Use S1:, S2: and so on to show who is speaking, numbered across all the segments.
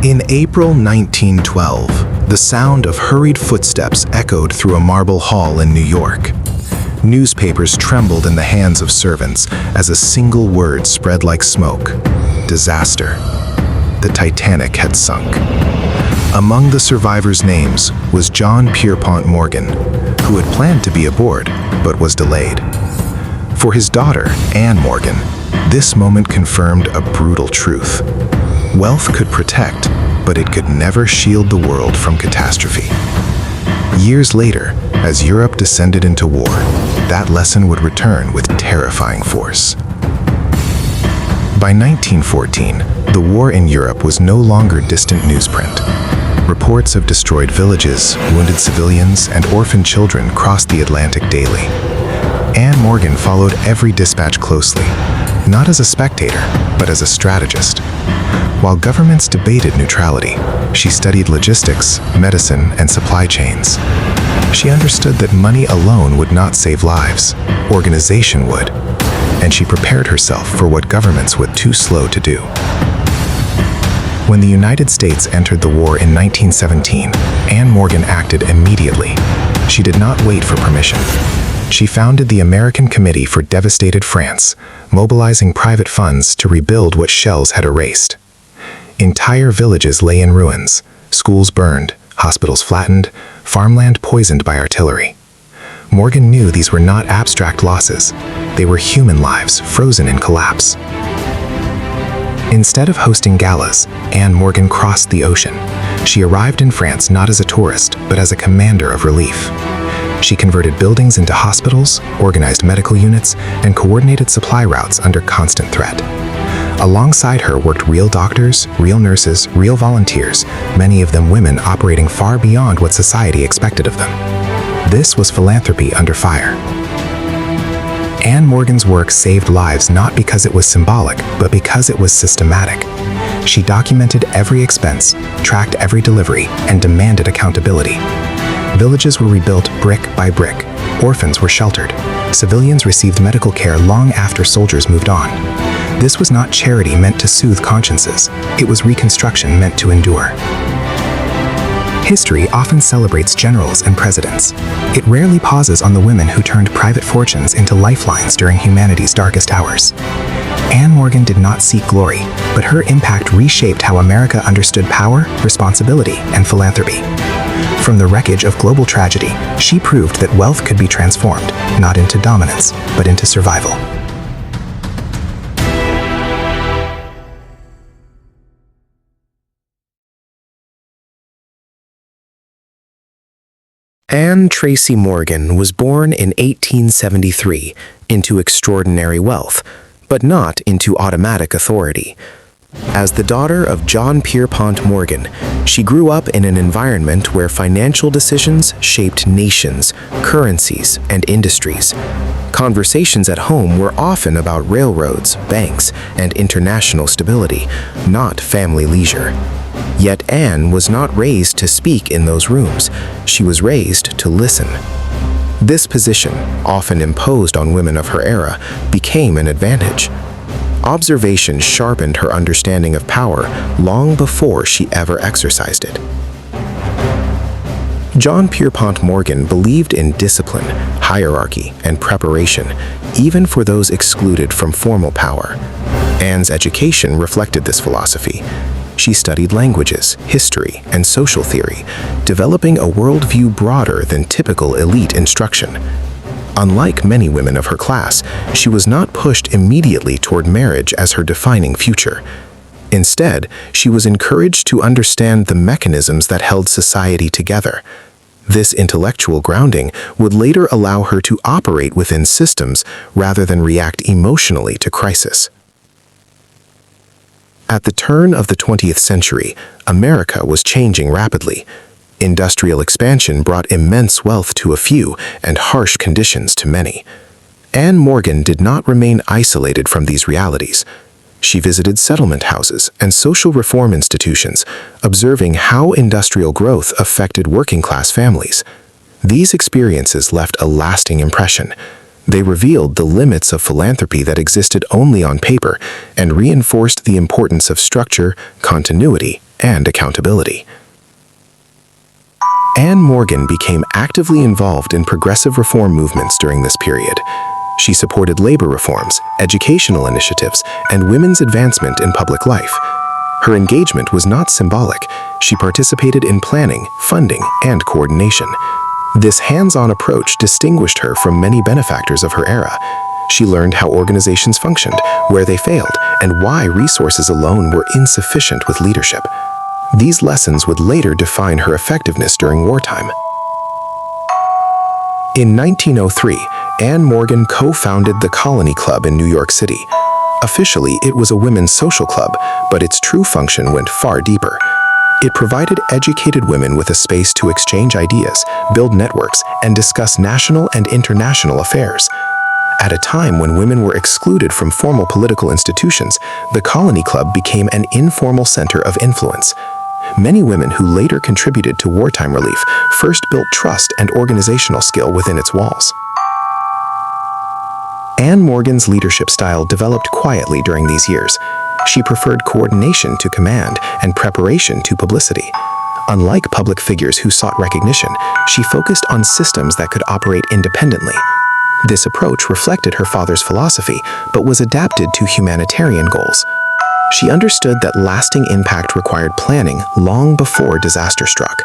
S1: In April 1912, the sound of hurried footsteps echoed through a marble hall in New York. Newspapers trembled in the hands of servants as a single word spread like smoke: disaster. The Titanic had sunk. Among the survivors' names was John Pierpont Morgan, who had planned to be aboard but was delayed. For his daughter, Anne Morgan, this moment confirmed a brutal truth. Wealth could protect, but it could never shield the world from catastrophe. Years later, as Europe descended into war, that lesson would return with terrifying force. By 1914, the war in Europe was no longer distant newsprint. Reports of destroyed villages, wounded civilians, and orphaned children crossed the Atlantic daily. Anne Morgan followed every dispatch closely, not as a spectator, but as a strategist. While governments debated neutrality, she studied logistics, medicine, and supply chains. She understood that money alone would not save lives, organization would, and she prepared herself for what governments were too slow to do. When the United States entered the war in 1917, Anne Morgan acted immediately. She did not wait for permission. She founded the American Committee for Devastated France, mobilizing private funds to rebuild what shells had erased. Entire villages lay in ruins, schools burned, hospitals flattened, farmland poisoned by artillery. Morgan knew these were not abstract losses. They were human lives frozen in collapse. Instead of hosting galas, Anne Morgan crossed the ocean. She arrived in France not as a tourist, but as a commander of relief. She converted buildings into hospitals, organized medical units, and coordinated supply routes under constant threat. Alongside her worked real doctors, real nurses, real volunteers, many of them women operating far beyond what society expected of them. This was philanthropy under fire. Anne Morgan's work saved lives not because it was symbolic, but because it was systematic. She documented every expense, tracked every delivery, and demanded accountability. Villages were rebuilt brick by brick. Orphans were sheltered. Civilians received medical care long after soldiers moved on. This was not charity meant to soothe consciences. It was reconstruction meant to endure. History often celebrates generals and presidents. It rarely pauses on the women who turned private fortunes into lifelines during humanity's darkest hours. Anne Morgan did not seek glory, but her impact reshaped how America understood power, responsibility, and philanthropy. From the wreckage of global tragedy, she proved that wealth could be transformed, not into dominance, but into survival. Anne Tracy Morgan was born in 1873 into extraordinary wealth, but not into automatic authority. As the daughter of John Pierpont Morgan, she grew up in an environment where financial decisions shaped nations, currencies, and industries. Conversations at home were often about railroads, banks, and international stability, not family leisure. Yet Anne was not raised to speak in those rooms. She was raised to listen. This position, often imposed on women of her era, became an advantage. Observation sharpened her understanding of power long before she ever exercised it. John Pierpont Morgan believed in discipline, hierarchy, and preparation, even for those excluded from formal power. Anne's education reflected this philosophy. She studied languages, history, and social theory, developing a worldview broader than typical elite instruction. Unlike many women of her class, she was not pushed immediately toward marriage as her defining future. Instead, she was encouraged to understand the mechanisms that held society together. This intellectual grounding would later allow her to operate within systems rather than react emotionally to crisis. At the turn of the 20th century, America was changing rapidly. Industrial expansion brought immense wealth to a few and harsh conditions to many. Anne Morgan did not remain isolated from these realities. She visited settlement houses and social reform institutions, observing how industrial growth affected working-class families. These experiences left a lasting impression. They revealed the limits of philanthropy that existed only on paper and reinforced the importance of structure, continuity, and accountability. Anne Morgan became actively involved in progressive reform movements during this period. She supported labor reforms, educational initiatives, and women's advancement in public life. Her engagement was not symbolic. She participated in planning, funding, and coordination. This hands-on approach distinguished her from many benefactors of her era. She learned how organizations functioned, where they failed, and why resources alone were insufficient with leadership. These lessons would later define her effectiveness during wartime. In 1903, Anne Morgan co-founded the Colony Club in New York City. Officially, it was a women's social club, but its true function went far deeper. It provided educated women with a space to exchange ideas, build networks, and discuss national and international affairs. At a time when women were excluded from formal political institutions, the Colony Club became an informal center of influence. Many women who later contributed to wartime relief first built trust and organizational skill within its walls. Anne Morgan's leadership style developed quietly during these years. She preferred coordination to command and preparation to publicity. Unlike public figures who sought recognition, she focused on systems that could operate independently. This approach reflected her father's philosophy, but was adapted to humanitarian goals. She understood that lasting impact required planning long before disaster struck.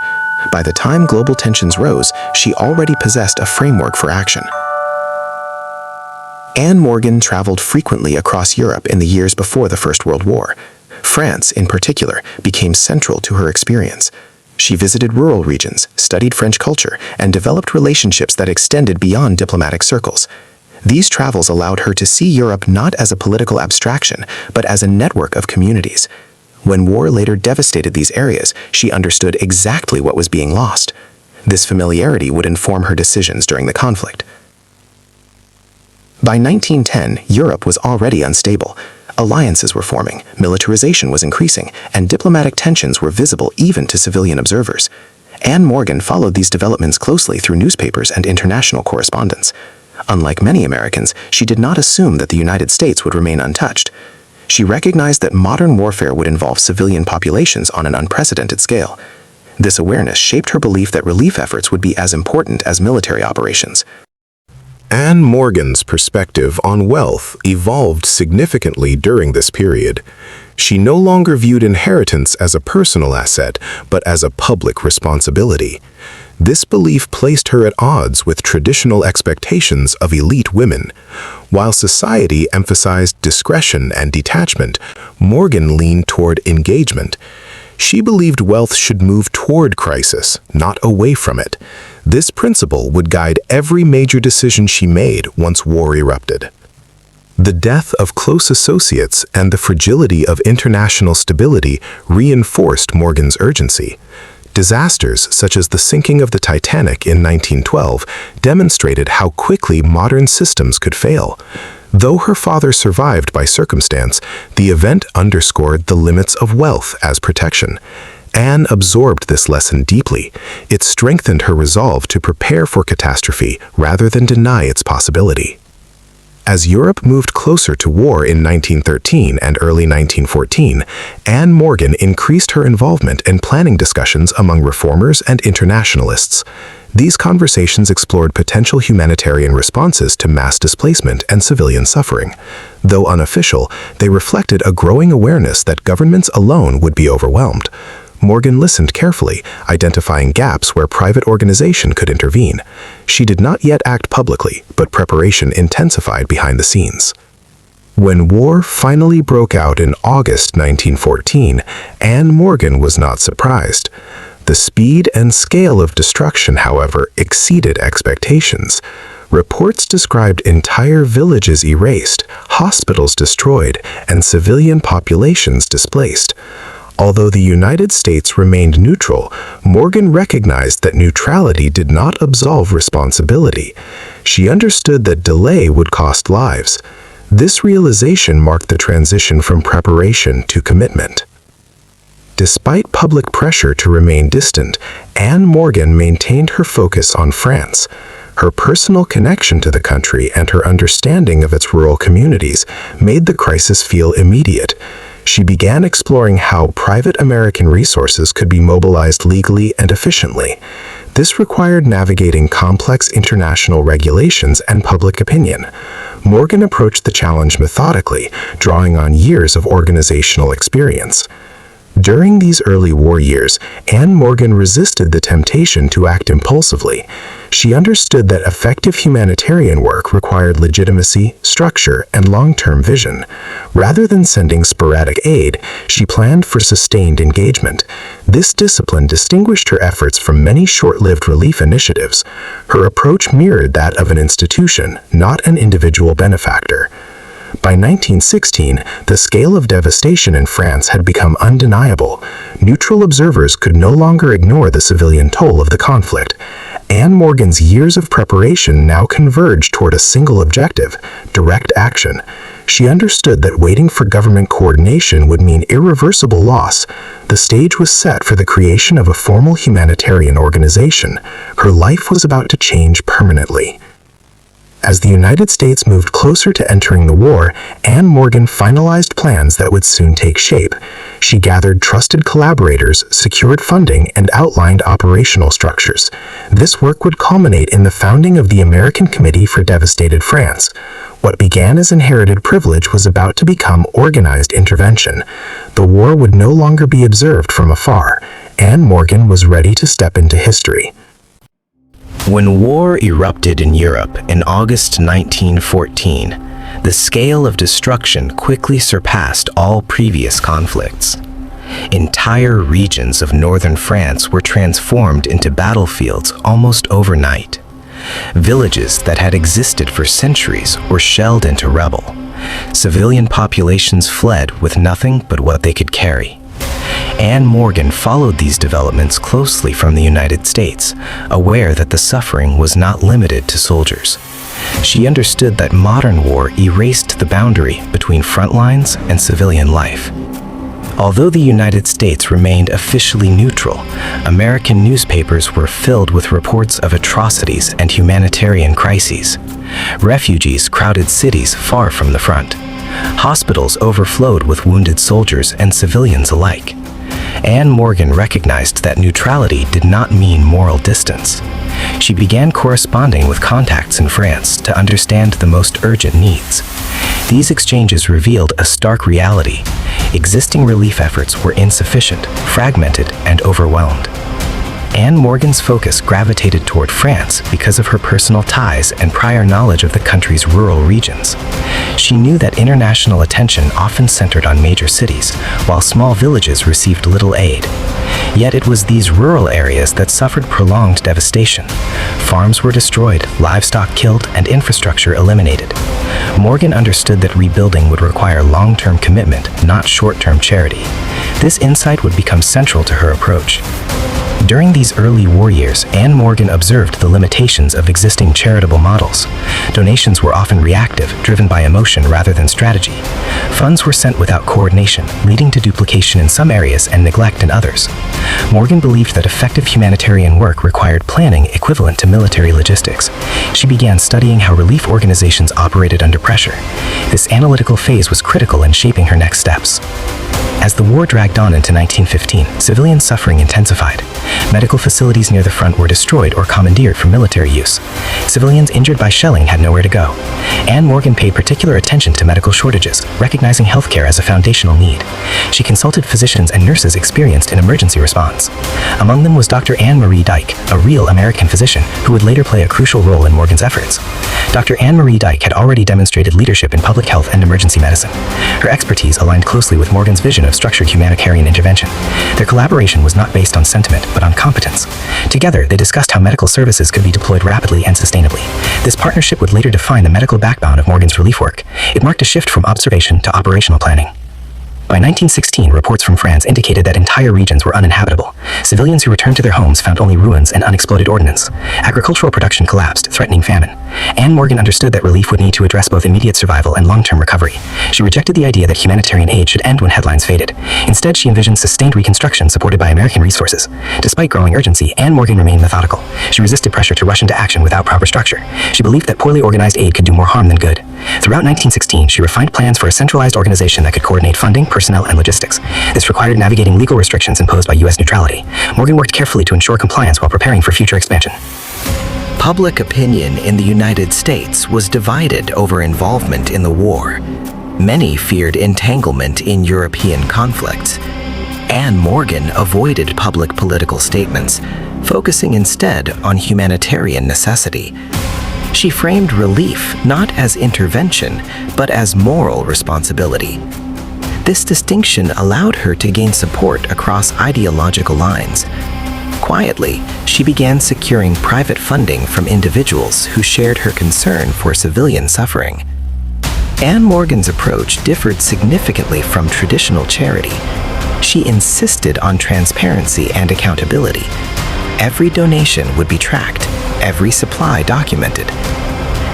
S1: By the time global tensions rose, she already possessed a framework for action. Anne Morgan traveled frequently across Europe in the years before the First World War. France, in particular, became central to her experience. She visited rural regions, studied French culture, and developed relationships that extended beyond diplomatic circles. These travels allowed her to see Europe not as a political abstraction, but as a network of communities. When war later devastated these areas, she understood exactly what was being lost. This familiarity would inform her decisions during the conflict. By 1910, Europe was already unstable. Alliances were forming, militarization was increasing, and diplomatic tensions were visible even to civilian observers. Anne Morgan followed these developments closely through newspapers and international correspondence. Unlike many Americans, she did not assume that the United States would remain untouched. She recognized that modern warfare would involve civilian populations on an unprecedented scale. This awareness shaped her belief that relief efforts would be as important as military operations.
S2: Anne Morgan's perspective on wealth evolved significantly during this period. She no longer viewed inheritance as a personal asset, but as a public responsibility. This belief placed her at odds with traditional expectations of elite women. While society emphasized discretion and detachment, Morgan leaned toward engagement. She believed wealth should move toward crisis, not away from it. This principle would guide every major decision she made once war erupted. The death of close associates and the fragility of international stability reinforced Morgan's urgency. Disasters such as the sinking of the Titanic in 1912 demonstrated how quickly modern systems could fail. Though her father survived by circumstance, the event underscored the limits of wealth as protection. Anne absorbed this lesson deeply. It strengthened her resolve to prepare for catastrophe rather than deny its possibility. As Europe moved closer to war in 1913 and early 1914, Anne Morgan increased her involvement in planning discussions among reformers and internationalists. These conversations explored potential humanitarian responses to mass displacement and civilian suffering. Though unofficial, they reflected a growing awareness that governments alone would be overwhelmed. Morgan listened carefully, identifying gaps where private organization could intervene. She did not yet act publicly, but preparation intensified behind the scenes. When war finally broke out in August 1914, Anne Morgan was not surprised. The speed and scale of destruction, however, exceeded expectations. Reports described entire villages erased, hospitals destroyed, and civilian populations displaced. Although the United States remained neutral, Morgan recognized that neutrality did not absolve responsibility. She understood that delay would cost lives. This realization marked the transition from preparation to commitment. Despite public pressure to remain distant, Anne Morgan maintained her focus on France. Her personal connection to the country and her understanding of its rural communities made the crisis feel immediate. she began exploring how private American resources could be mobilized legally and efficiently. This required navigating complex international regulations and public opinion. Morgan approached the challenge methodically, drawing on years of organizational experience. During these early war years, Anne Morgan resisted the temptation to act impulsively. She understood that effective humanitarian work required legitimacy, structure, and long-term vision. Rather than sending sporadic aid, she planned for sustained engagement. This discipline distinguished her efforts from many short-lived relief initiatives. Her approach mirrored that of an institution, not an individual benefactor. By 1916, the scale of devastation in France had become undeniable. Neutral observers could no longer ignore the civilian toll of the conflict. Anne Morgan's years of preparation now converged toward a single objective: direct action. She understood that waiting for government coordination would mean irreversible loss. The stage was set for the creation of a formal humanitarian organization. Her life was about to change permanently. As the United States moved closer to entering the war, Anne Morgan finalized plans that would soon take shape. She gathered trusted collaborators, secured funding, and outlined operational structures. This work would culminate in the founding of the American Committee for Devastated France. What began as inherited privilege was about to become organized intervention. The war would no longer be observed from afar. Anne Morgan was ready to step into history.
S3: When war erupted in Europe in August 1914, the scale of destruction quickly surpassed all previous conflicts. Entire regions of northern France were transformed into battlefields almost overnight. Villages that had existed for centuries were shelled into rubble. Civilian populations fled with nothing but what they could carry. Anne Morgan followed these developments closely from the United States, aware that the suffering was not limited to soldiers. She understood that modern war erased the boundary between front lines and civilian life. Although the United States remained officially neutral, American newspapers were filled with reports of atrocities and humanitarian crises. Refugees crowded cities far from the front. Hospitals overflowed with wounded soldiers and civilians alike. Anne Morgan recognized that neutrality did not mean moral distance. She began corresponding with contacts in France to understand the most urgent needs. These exchanges revealed a stark reality. Existing relief efforts were insufficient, fragmented, and overwhelmed. Anne Morgan's focus gravitated toward France because of her personal ties and prior knowledge of the country's rural regions. She knew that international attention often centered on major cities, while small villages received little aid. Yet it was these rural areas that suffered prolonged devastation. Farms were destroyed, livestock killed, and infrastructure eliminated. Morgan understood that rebuilding would require long-term commitment, not short-term charity. This insight would become central to her approach. During these early war years, Anne Morgan observed the limitations of existing charitable models. Donations were often reactive, driven by emotion rather than strategy. Funds were sent without coordination, leading to duplication in some areas and neglect in others. Morgan believed that effective humanitarian work required planning equivalent to military logistics. She began studying how relief organizations operated under pressure. This analytical phase was critical in shaping her next steps. As the war dragged on into 1915, civilian suffering intensified. Medical facilities near the front were destroyed or commandeered for military use. Civilians injured by shelling had nowhere to go. Anne Morgan paid particular attention to medical shortages, recognizing healthcare as a foundational need. She consulted physicians and nurses experienced in emergency response. Among them was Dr. Anne Marie Dyke, a real American physician who would later play a crucial role in Morgan's efforts. Dr. Anne Marie Dyke had already demonstrated leadership in public health and emergency medicine. Her expertise aligned closely with Morgan's vision of structured humanitarian intervention. Their collaboration was not based on sentiment, but on competence. Together, they discussed how medical services could be deployed rapidly and sustainably. This partnership would later define the medical backbone of Morgan's relief work. It marked a shift from observation to operational planning. By 1916, reports from France indicated that entire regions were uninhabitable. Civilians who returned to their homes found only ruins and unexploded ordnance. Agricultural production collapsed, threatening famine. Anne Morgan understood that relief would need to address both immediate survival and long-term recovery. She rejected the idea that humanitarian aid should end when headlines faded. Instead, she envisioned sustained reconstruction supported by American resources. Despite growing urgency, Anne Morgan remained methodical. She resisted pressure to rush into action without proper structure. She believed that poorly organized aid could do more harm than good. Throughout 1916, she refined plans for a centralized organization that could coordinate funding, personnel, and logistics. This required navigating legal restrictions imposed by U.S. neutrality. Morgan worked carefully to ensure compliance while preparing for future expansion.
S4: Public opinion in the United States was divided over involvement in the war. Many feared entanglement in European conflicts. Anne Morgan avoided public political statements, focusing instead on humanitarian necessity. She framed relief not as intervention, but as moral responsibility. This distinction allowed her to gain support across ideological lines. Quietly, she began securing private funding from individuals who shared her concern for civilian suffering. Anne Morgan's approach differed significantly from traditional charity. She insisted on transparency and accountability. Every donation would be tracked, every supply documented.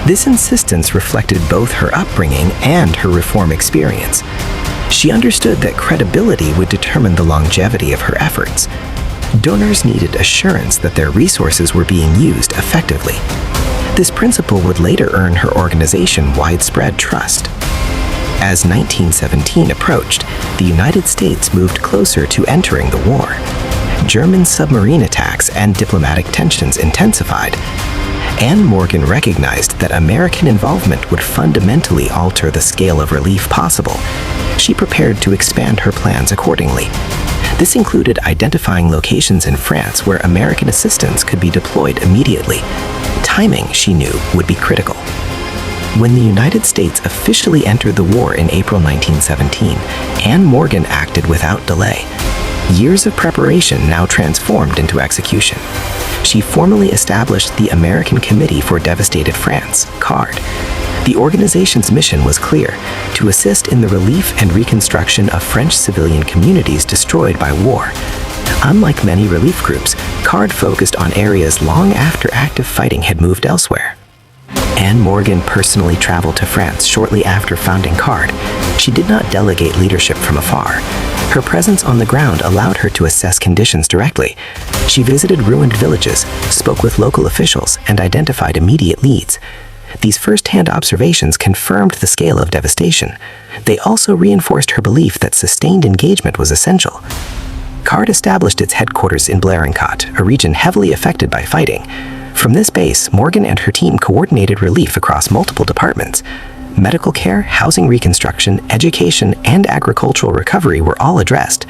S4: This insistence reflected both her upbringing and her reform experience. She understood that credibility would determine the longevity of her efforts. Donors needed assurance that their resources were being used effectively. This principle would later earn her organization widespread trust. As 1917 approached, the United States moved closer to entering the war. German submarine attacks and diplomatic tensions intensified. Anne Morgan recognized that American involvement would fundamentally alter the scale of relief possible. She prepared to expand her plans accordingly. This included identifying locations in France where American assistance could be deployed immediately. Timing, she knew, would be critical. When the United States officially entered the war in April 1917, Anne Morgan acted without delay. Years of preparation now transformed into execution. She formally established the American Committee for Devastated France, CARD. The organization's mission was clear: to assist in the relief and reconstruction of French civilian communities destroyed by war. Unlike many relief groups, CARD focused on areas long after active fighting had moved elsewhere. Anne Morgan personally traveled to France shortly after founding CARD. She did not delegate leadership from afar. Her presence on the ground allowed her to assess conditions directly. She visited ruined villages, spoke with local officials, and identified immediate leads. These first-hand observations confirmed the scale of devastation. They also reinforced her belief that sustained engagement was essential. CARD established its headquarters in Blerincott, a region heavily affected by fighting. From this base, Morgan and her team coordinated relief across multiple departments. Medical care, housing reconstruction, education, and agricultural recovery were all addressed.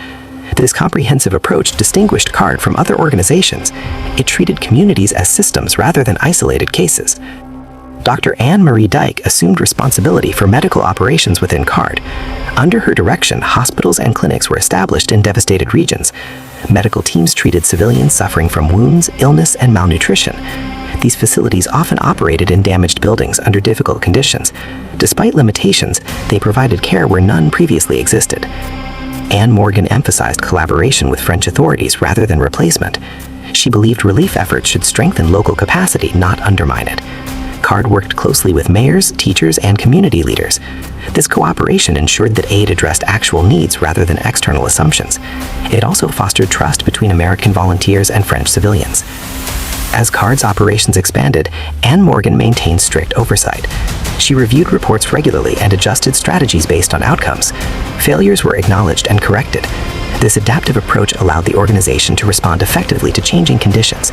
S4: This comprehensive approach distinguished CARD from other organizations. It treated communities as systems rather than isolated cases. Dr. Anne Marie Dyke assumed responsibility for medical operations within CARD. Under her direction, hospitals and clinics were established in devastated regions. Medical teams treated civilians suffering from wounds, illness, and malnutrition. These facilities often operated in damaged buildings under difficult conditions. Despite limitations, they provided care where none previously existed. Anne Morgan emphasized collaboration with French authorities rather than replacement. She believed relief efforts should strengthen local capacity, not undermine it. CARD worked closely with mayors, teachers, and community leaders. This cooperation ensured that aid addressed actual needs rather than external assumptions. It also fostered trust between American volunteers and French civilians. As CARD's operations expanded, Anne Morgan maintained strict oversight. She reviewed reports regularly and adjusted strategies based on outcomes. Failures were acknowledged and corrected. This adaptive approach allowed the organization to respond effectively to changing conditions.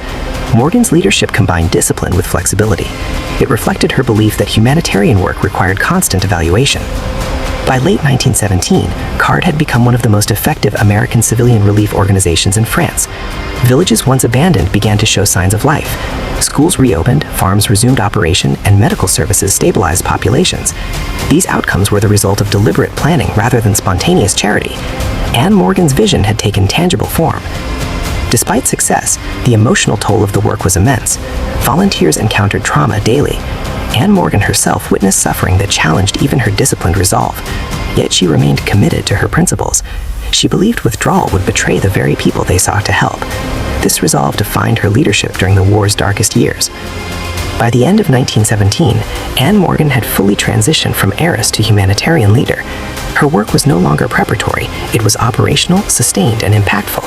S4: Morgan's leadership combined discipline with flexibility. It reflected her belief that humanitarian work required constant evaluation. By late 1917, CARD had become one of the most effective American civilian relief organizations in France. Villages once abandoned began to show signs of life. Schools reopened, farms resumed operation, and medical services stabilized populations. These outcomes were the result of deliberate planning rather than spontaneous charity. Anne Morgan's vision had taken tangible form. Despite success, the emotional toll of the work was immense. Volunteers encountered trauma daily. Anne Morgan herself witnessed suffering that challenged even her disciplined resolve. Yet she remained committed to her principles. She believed withdrawal would betray the very people they sought to help. This resolve defined her leadership during the war's darkest years. By the end of 1917, Anne Morgan had fully transitioned from heiress to humanitarian leader. Her work was no longer preparatory, it was operational, sustained, and impactful.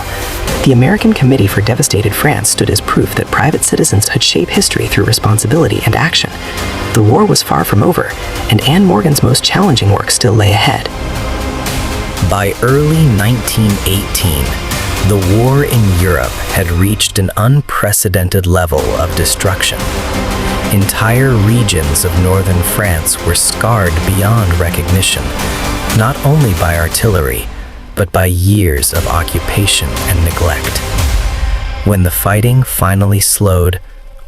S4: The American Committee for Devastated France stood as proof that private citizens could shape history through responsibility and action. The war was far from over, and Anne Morgan's most challenging work still lay ahead.
S3: By early 1918, the war in Europe had reached an unprecedented level of destruction. Entire regions of northern France were scarred beyond recognition, not only by artillery, but by years of occupation and neglect. When the fighting finally slowed,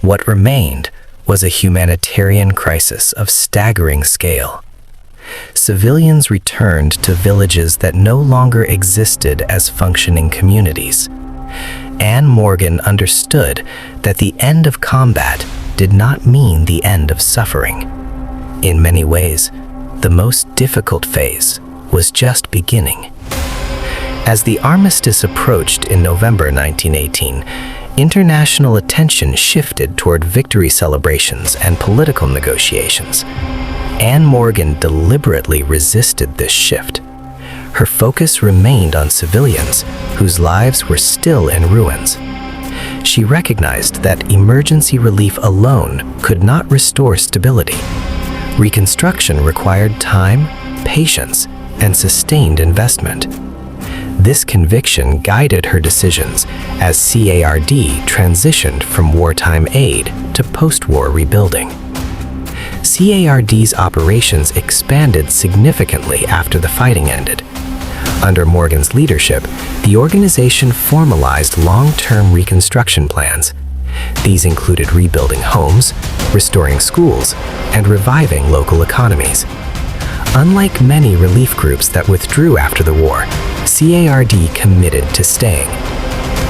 S3: what remained was a humanitarian crisis of staggering scale. Civilians returned to villages that no longer existed as functioning communities. Anne Morgan understood that the end of combat did not mean the end of suffering. In many ways, the most difficult phase was just beginning. As the armistice approached in November 1918, international attention shifted toward victory celebrations and political negotiations. Anne Morgan deliberately resisted this shift. Her focus remained on civilians whose lives were still in ruins. She recognized that emergency relief alone could not restore stability. Reconstruction required time, patience, and sustained investment. This conviction guided her decisions as CARD transitioned from wartime aid to post-war rebuilding. CARD's operations expanded significantly after the fighting ended. Under Morgan's leadership, the organization formalized long-term reconstruction plans. These included rebuilding homes, restoring schools, and reviving local economies. Unlike many relief groups that withdrew after the war, CARD committed to staying.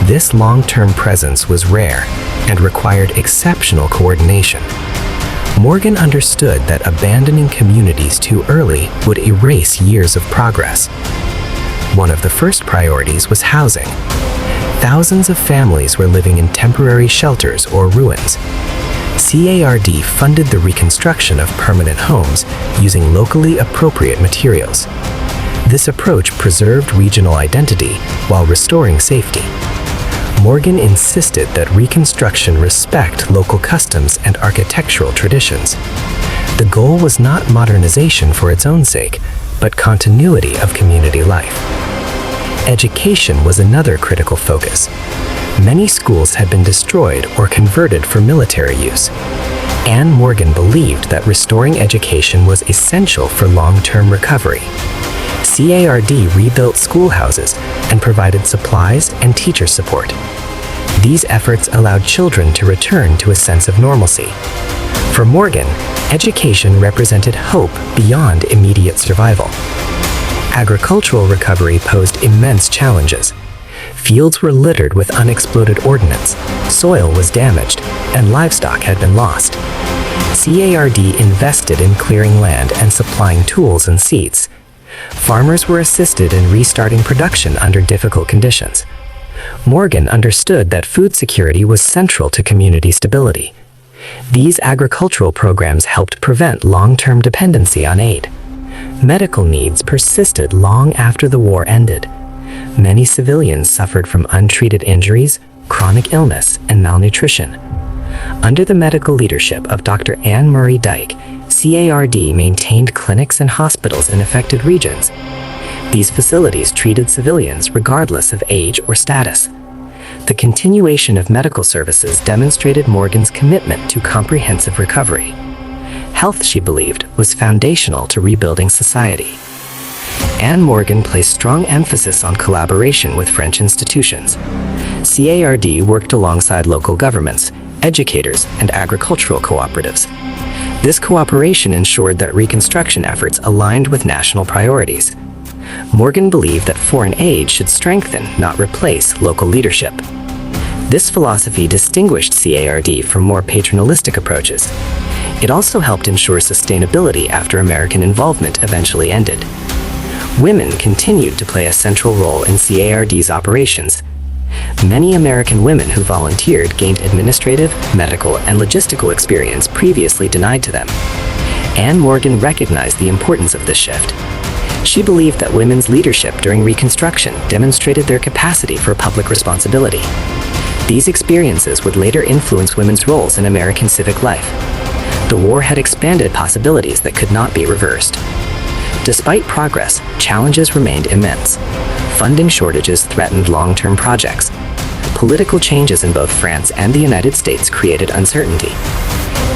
S3: This long-term presence was rare and required exceptional coordination. Morgan understood that abandoning communities too early would erase years of progress. One of the first priorities was housing. Thousands of families were living in temporary shelters or ruins. CARD funded the reconstruction of permanent homes using locally appropriate materials. This approach preserved regional identity while restoring safety. Morgan insisted that reconstruction respect local customs and architectural traditions. The goal was not modernization for its own sake, but continuity of community life. Education was another critical focus. Many schools had been destroyed or converted for military use. Anne Morgan believed that restoring education was essential for long-term recovery. CARD rebuilt schoolhouses and provided supplies and teacher support. These efforts allowed children to return to a sense of normalcy. For Morgan, education represented hope beyond immediate survival. Agricultural recovery posed immense challenges. Fields were littered with unexploded ordnance, soil was damaged, and livestock had been lost. CARD invested in clearing land and supplying tools and seeds. Farmers were assisted in restarting production under difficult conditions. Morgan understood that food security was central to community stability. These agricultural programs helped prevent long-term dependency on aid. Medical needs persisted long after the war ended. Many civilians suffered from untreated injuries, chronic illness, and malnutrition. Under the medical leadership of Dr. Anne Murray Dyke, CARD maintained clinics and hospitals in affected regions. These facilities treated civilians regardless of age or status. The continuation of medical services demonstrated Morgan's commitment to comprehensive recovery. Health, she believed, was foundational to rebuilding society. Anne Morgan placed strong emphasis on collaboration with French institutions. CARD worked alongside local governments, educators, and agricultural cooperatives. This cooperation ensured that reconstruction efforts aligned with national priorities. Morgan believed that foreign aid should strengthen, not replace, local leadership. This philosophy distinguished CARD from more paternalistic approaches. It also helped ensure sustainability after American involvement eventually ended.
S4: Women continued to play a central role in CARD's operations. Many American women who volunteered gained administrative, medical, and logistical experience previously denied to them. Anne Morgan recognized the importance of this shift. She believed that women's leadership during Reconstruction demonstrated their capacity for public responsibility. These experiences would later influence women's roles in American civic life. The war had expanded possibilities that could not be reversed. Despite progress, challenges remained immense. Funding shortages threatened long-term projects. Political changes in both France and the United States created uncertainty.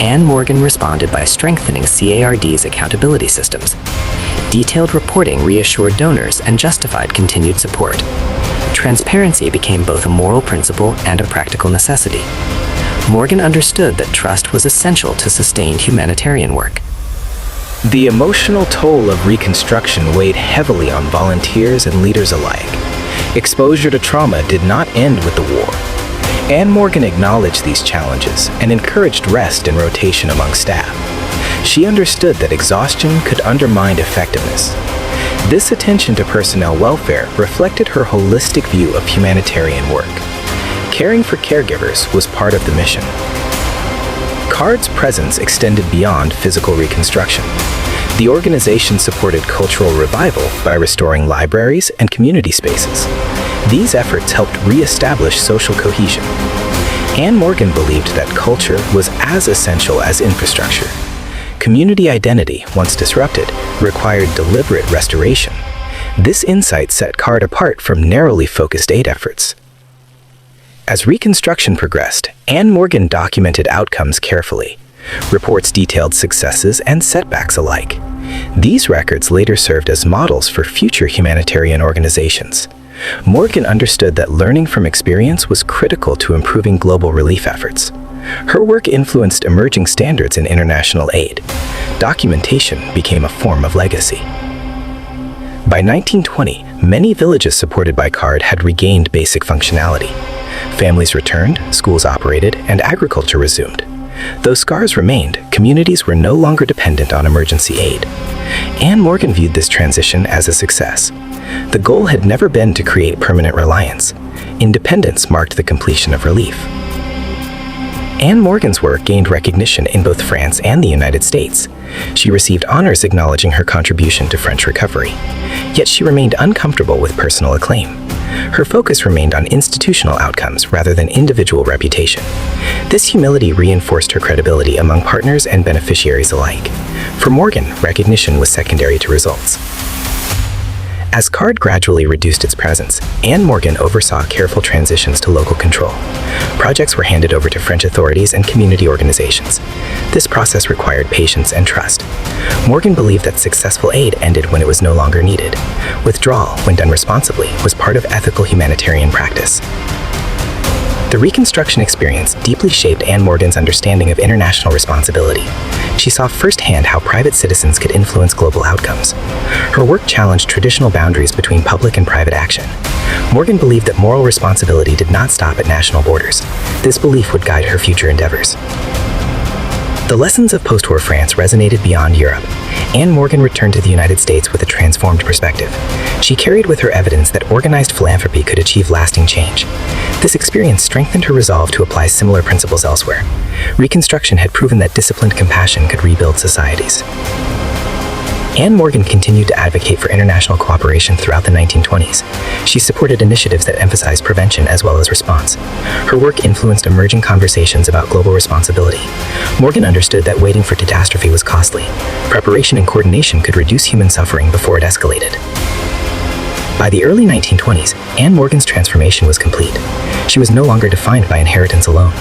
S4: Anne Morgan responded by strengthening CARD's accountability systems. Detailed reporting reassured donors and justified continued support. Transparency became both a moral principle and a practical necessity. Morgan understood that trust was essential to sustained humanitarian work.
S3: The emotional toll of Reconstruction weighed heavily on volunteers and leaders alike. Exposure to trauma did not end with the war. Anne Morgan acknowledged these challenges and encouraged rest and rotation among staff. She understood that exhaustion could undermine effectiveness. This attention to personnel welfare reflected her holistic view of humanitarian work. Caring for caregivers was part of the mission. CARD's presence extended beyond physical reconstruction. The organization supported cultural revival by restoring libraries and community spaces. These efforts helped re-establish social cohesion. Anne Morgan believed that culture was as essential as infrastructure. Community identity, once disrupted, required deliberate restoration. This insight set CARD apart from narrowly focused aid efforts. As Reconstruction progressed, Anne Morgan documented outcomes carefully. Reports detailed successes and setbacks alike. These records later served as models for future humanitarian organizations. Morgan understood that learning from experience was critical to improving global relief efforts. Her work influenced emerging standards in international aid. Documentation became a form of legacy. By 1920, many villages supported by CARD had regained basic functionality. Families returned, schools operated, and agriculture resumed. Though scars remained, communities were no longer dependent on emergency aid. Anne Morgan viewed this transition as a success. The goal had never been to create permanent reliance. Independence marked the completion of relief. Anne Morgan's work gained recognition in both France and the United States. She received honors acknowledging her contribution to French recovery. Yet she remained uncomfortable with personal acclaim. Her focus remained on institutional outcomes rather than individual reputation. This humility reinforced her credibility among partners and beneficiaries alike. For Morgan, recognition was secondary to results. As CARD gradually reduced its presence, Anne Morgan oversaw careful transitions to local control. Projects were handed over to French authorities and community organizations. This process required patience and trust. Morgan believed that successful aid ended when it was no longer needed. Withdrawal, when done responsibly, was part of ethical humanitarian practice. The Reconstruction experience deeply shaped Anne Morgan's understanding of international responsibility. She saw firsthand how private citizens could influence global outcomes. Her work challenged traditional boundaries between public and private action. Morgan believed that moral responsibility did not stop at national borders. This belief would guide her future endeavors. The lessons of post-war France resonated beyond Europe. Anne Morgan returned to the United States with a transformed perspective. She carried with her evidence that organized philanthropy could achieve lasting change. This experience strengthened her resolve to apply similar principles elsewhere. Reconstruction had proven that disciplined compassion could rebuild societies. Anne Morgan continued to advocate for international cooperation throughout the 1920s. She supported initiatives that emphasized prevention as well as response. Her work influenced emerging conversations about global responsibility. Morgan understood that waiting for catastrophe was costly. Preparation and coordination could reduce human suffering before it escalated. By the early 1920s, Anne Morgan's transformation was complete. She was no longer defined by inheritance alone.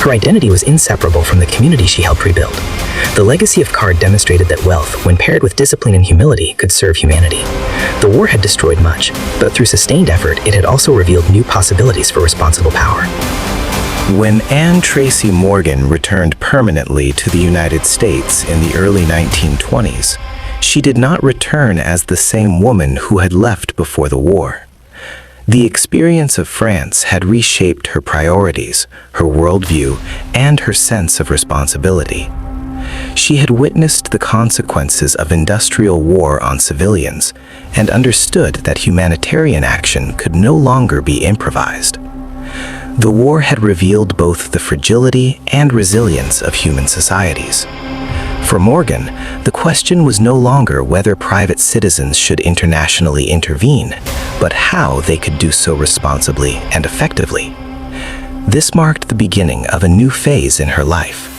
S3: Her identity was inseparable from the community she helped rebuild. The legacy of CARD demonstrated that wealth, when paired with discipline and humility, could serve humanity. The war had destroyed much, but through sustained effort, it had also revealed new possibilities for responsible power. When Anne Tracy Morgan returned permanently to the United States in the early 1920s, she did not return as the same woman who had left before the war. The experience of France had reshaped her priorities, her worldview, and her sense of responsibility. She had witnessed the consequences of industrial war on civilians and understood that humanitarian action could no longer be improvised. The war had revealed both the fragility and resilience of human societies. For Morgan, the question was no longer whether private citizens should internationally intervene, but how they could do so responsibly and effectively. This marked the beginning of a new phase in her life.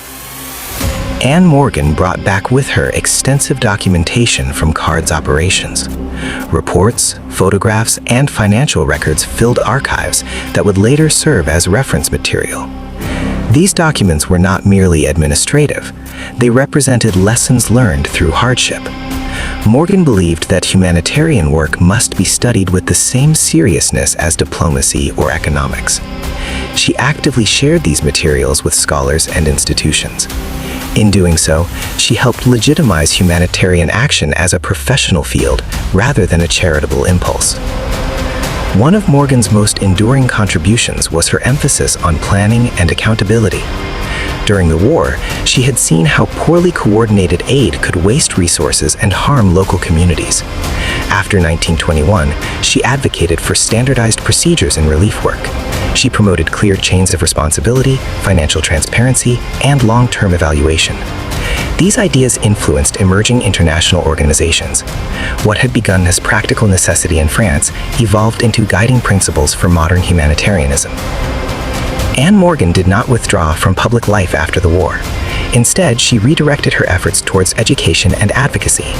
S3: Anne Morgan brought back with her extensive documentation from CARD's operations. Reports, photographs, and financial records filled archives that would later serve as reference material. These documents were not merely administrative. They represented lessons learned through hardship. Morgan believed that humanitarian work must be studied with the same seriousness as diplomacy or economics. She actively shared these materials with scholars and institutions. In doing so, she helped legitimize humanitarian action as a professional field rather than a charitable impulse. One of Morgan's most enduring contributions was her emphasis on planning and accountability. During the war, she had seen how poorly coordinated aid could waste resources and harm local communities. After 1921, she advocated for standardized procedures in relief work. She promoted clear chains of responsibility, financial transparency, and long-term evaluation. These ideas influenced emerging international organizations. What had begun as practical necessity in France evolved into guiding principles for modern humanitarianism. Anne Morgan did not withdraw from public life after the war. Instead, she redirected her efforts towards education and advocacy.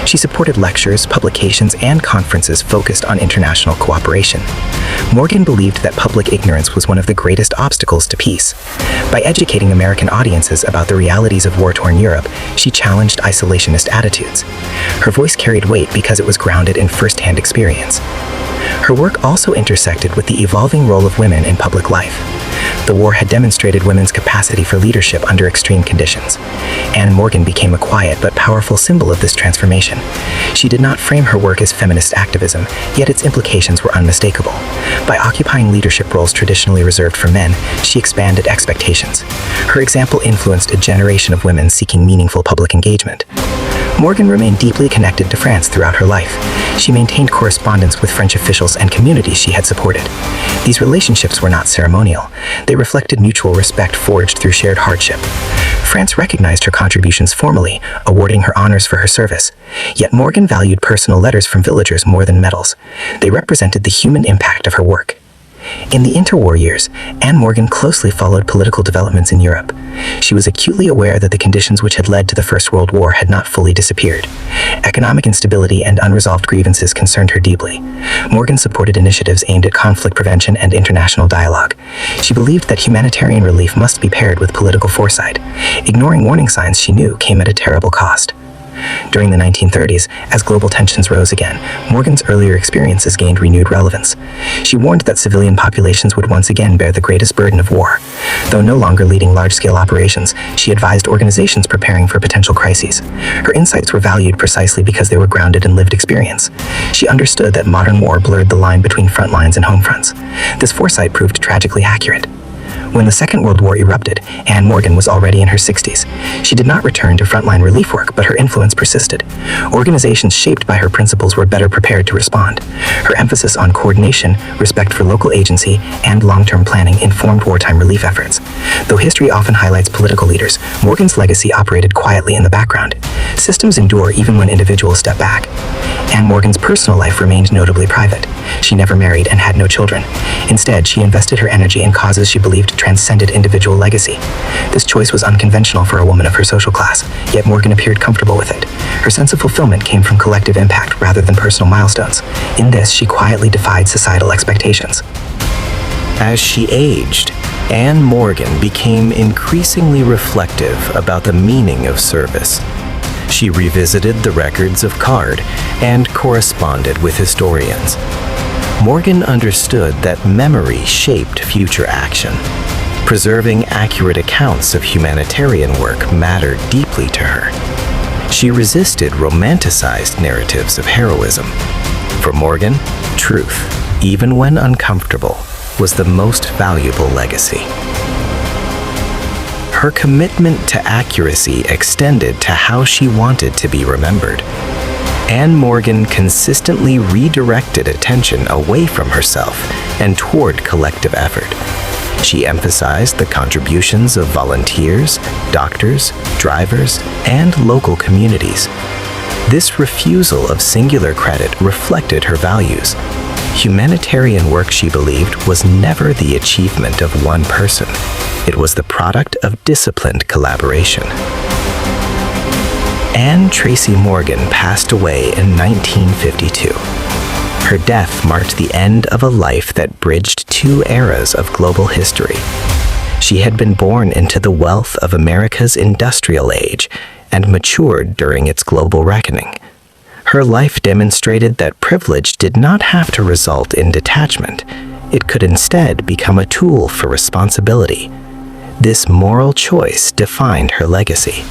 S3: She supported lectures, publications, and conferences focused on international cooperation. Morgan believed that public ignorance was one of the greatest obstacles to peace. By educating American audiences about the realities of war-torn Europe, she challenged isolationist attitudes. Her voice carried weight because it was grounded in first-hand experience. Her work also intersected with the evolving role of women in public life. The war had demonstrated women's capacity for leadership under extreme conditions. Anne Morgan became a quiet but powerful symbol of this transformation. She did not frame her work as feminist activism, yet its implications were unmistakable. By occupying leadership roles traditionally reserved for men, she expanded expectations. Her example influenced a generation of women seeking meaningful public engagement. Morgan remained deeply connected to France throughout her life. She maintained correspondence with French officials and communities she had supported. These relationships were not ceremonial. They reflected mutual respect forged through shared hardship. France recognized her contributions formally, awarding her honors for her service. Yet Morgan valued personal letters from villagers more than medals. They represented the human impact of her work. In the interwar years, Anne Morgan closely followed political developments in Europe. She was acutely aware that the conditions which had led to the First World War had not fully disappeared. Economic instability and unresolved grievances concerned her deeply. Morgan supported initiatives aimed at conflict prevention and international dialogue. She believed that humanitarian relief must be paired with political foresight. Ignoring warning signs she knew came at a terrible cost. During the 1930s, as global tensions rose again, Morgan's earlier experiences gained renewed relevance. She warned that civilian populations would once again bear the greatest burden of war. Though no longer leading large-scale operations, she advised organizations preparing for potential crises. Her insights were valued precisely because they were grounded in lived experience. She understood that modern war blurred the line between front lines and home fronts. This foresight proved tragically accurate. When the Second World War erupted, Anne Morgan was already in her 60s. She did not return to frontline relief work, but her influence persisted. Organizations shaped by her principles were better prepared to respond. Her emphasis on coordination, respect for local agency, and long-term planning informed wartime relief efforts. Though history often highlights political leaders, Morgan's legacy operated quietly in the background. Systems endure even when individuals step back. Anne Morgan's personal life remained notably private. She never married and had no children. Instead, she invested her energy in causes she believed transcended individual legacy. This choice was unconventional for a woman of her social class, yet Morgan appeared comfortable with it. Her sense of fulfillment came from collective impact rather than personal milestones. In this, she quietly defied societal expectations. As she aged, Anne Morgan became increasingly reflective about the meaning of service. She revisited the records of CARD and corresponded with historians. Morgan understood that memory shaped future action. Preserving accurate accounts of humanitarian work mattered deeply to her. She resisted romanticized narratives of heroism. For Morgan, truth, even when uncomfortable, was the most valuable legacy.
S4: her commitment to accuracy extended to how she wanted to be remembered. Anne Morgan consistently redirected attention away from herself and toward collective effort. She emphasized the contributions of volunteers, doctors, drivers, and local communities. This refusal of singular credit reflected her values. Humanitarian work, she believed, was never the achievement of one person. It was the product of disciplined collaboration. Anne Tracy Morgan passed away in 1952. Her death marked the end of a life that bridged two eras of global history. She had been born into the wealth of America's industrial age and matured during its global reckoning. Her life demonstrated that privilege did not have to result in detachment. It could instead become a tool for responsibility. This moral choice defined her legacy.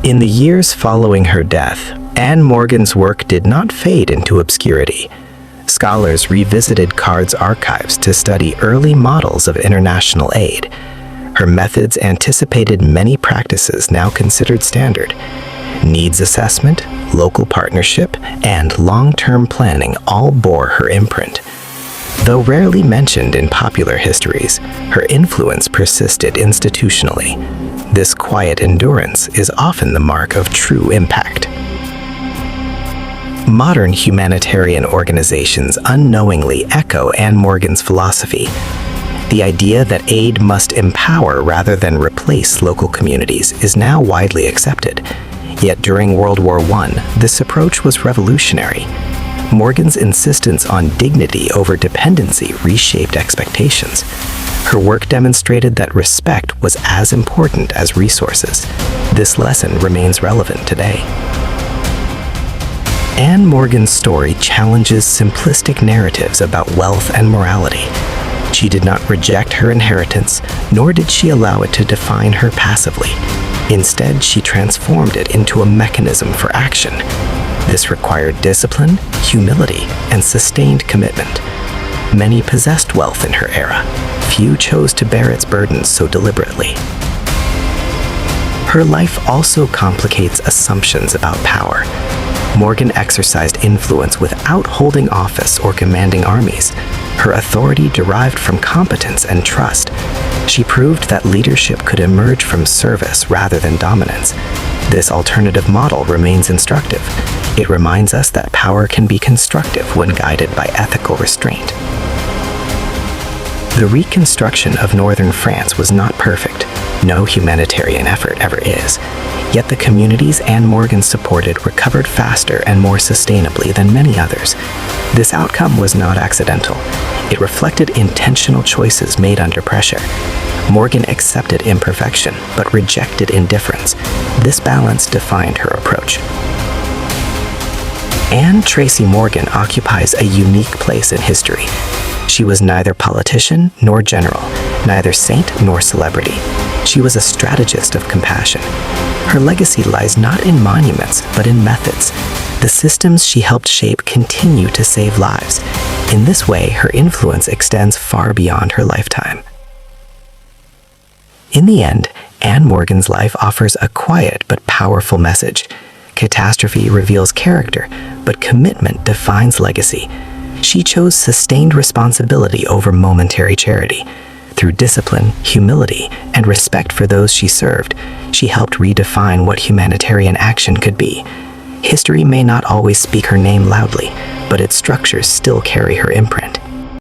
S4: In the years following her death, Anne Morgan's work did not fade into obscurity. Scholars revisited Card's archives to study early models of international aid. Her methods anticipated many practices now considered standard. Needs assessment, local partnership, and long-term planning all bore her imprint. Though rarely mentioned in popular histories, her influence persisted institutionally. This quiet endurance is often the mark of true impact. Modern humanitarian organizations unknowingly echo Anne Morgan's philosophy. The idea that aid must empower rather than replace local communities is now widely accepted. Yet during World War I, this approach was revolutionary. Morgan's insistence on dignity over dependency reshaped expectations. Her work demonstrated that respect was as important as resources. This lesson remains relevant today. Anne Morgan's story challenges simplistic narratives about wealth and morality. She did not reject her inheritance, nor did she allow it to define her passively. Instead, she transformed it into a mechanism for action. This required discipline, humility, and sustained commitment. Many possessed wealth in her era. Few chose to bear its burdens so deliberately. Her life also complicates assumptions about power. Morgan exercised influence without holding office or commanding armies. Her authority derived from competence and trust. She proved that leadership could emerge from service rather than dominance. This alternative model remains instructive. It reminds us that power can be constructive when guided by ethical restraint. The reconstruction of northern France was not perfect. No humanitarian effort ever is. Yet the communities Anne Morgan supported recovered faster and more sustainably than many others. This outcome was not accidental. It reflected intentional choices made under pressure. Morgan accepted imperfection, but rejected indifference. This balance defined her approach. Anne Tracy Morgan occupies a unique place in history. She was neither politician nor general, neither saint nor celebrity. She was a strategist of compassion. Her legacy lies not in monuments, but in methods. The systems she helped shape continue to save lives. In this way, her influence extends far beyond her lifetime. In the end, Anne Morgan's life offers a quiet but powerful message. Catastrophe reveals character, but commitment defines legacy. She chose sustained responsibility over momentary charity. Through discipline, humility, and respect for those she served, she helped redefine what humanitarian action could be. History may not always speak her name loudly, but its structures still carry her imprint.